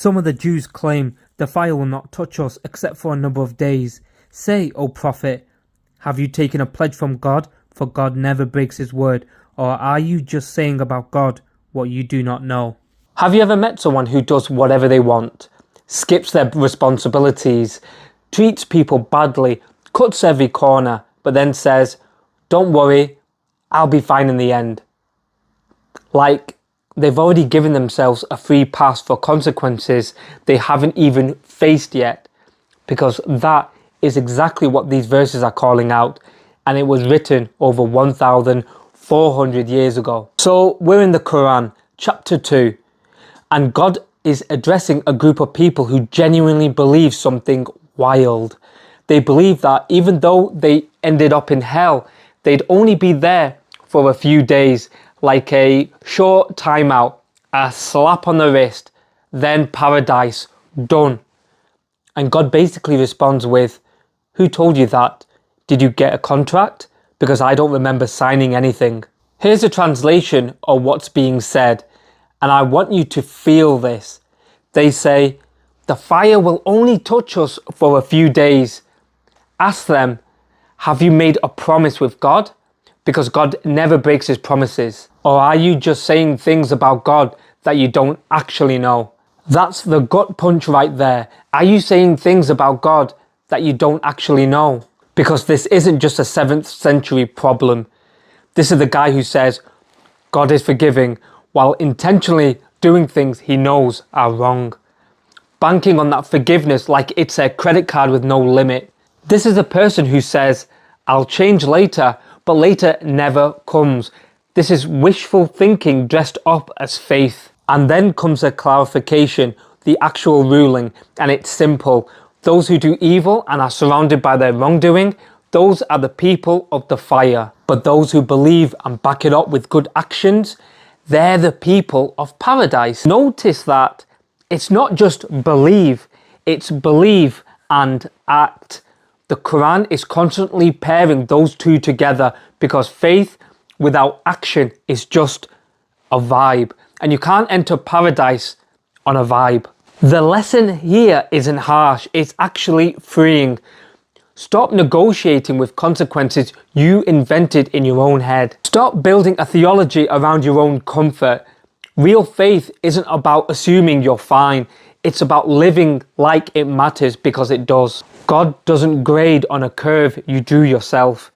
Some of the Jews claim the fire will not touch us except for a number of days. Say, O Prophet, have you taken a pledge from God? For God never breaks his word. Or are you just saying about God what you do not know? Have you ever met someone who does whatever they want, skips their responsibilities, treats people badly, cuts every corner, but then says, "Don't worry, I'll be fine in the end"? Like they've already given themselves a free pass for consequences they haven't even faced yet, because that is exactly what these verses are calling out, and it was written over 1,400 years ago. So we're in the Quran, chapter 2, and God is addressing a group of people who genuinely believe something wild. They believe that even though they ended up in hell, they'd only be there for a few days, like a short timeout, a slap on the wrist, then paradise, done. And God basically responds with, "Who told you that? Did you get a contract? Because I don't remember signing anything." Here's a translation of what's being said, and I want you to feel this. They say, the fire will only touch us for a few days. Ask them, have you made a promise with God? Because God never breaks his promises. Or are you just saying things about God that you don't actually know? That's the gut punch right there. Are you saying things about God that you don't actually know? Because this isn't just a 7th century problem. This is the guy who says God is forgiving while intentionally doing things he knows are wrong. Banking on that forgiveness like it's a credit card with no limit. This is a person who says, I'll change later, but later never comes. This is wishful thinking dressed up as faith. And then comes a clarification, the actual ruling, and it's simple. Those who do evil and are surrounded by their wrongdoing, those are the people of the fire. But those who believe and back it up with good actions, they're the people of paradise. Notice that it's not just believe, it's believe and act. The Quran is constantly pairing those two together because faith without action is just a vibe. And you can't enter paradise on a vibe. The lesson here isn't harsh, it's actually freeing. Stop negotiating with consequences you invented in your own head. Stop building a theology around your own comfort. Real faith isn't about assuming you're fine. It's about living like it matters because it does. God doesn't grade on a curve you drew yourself.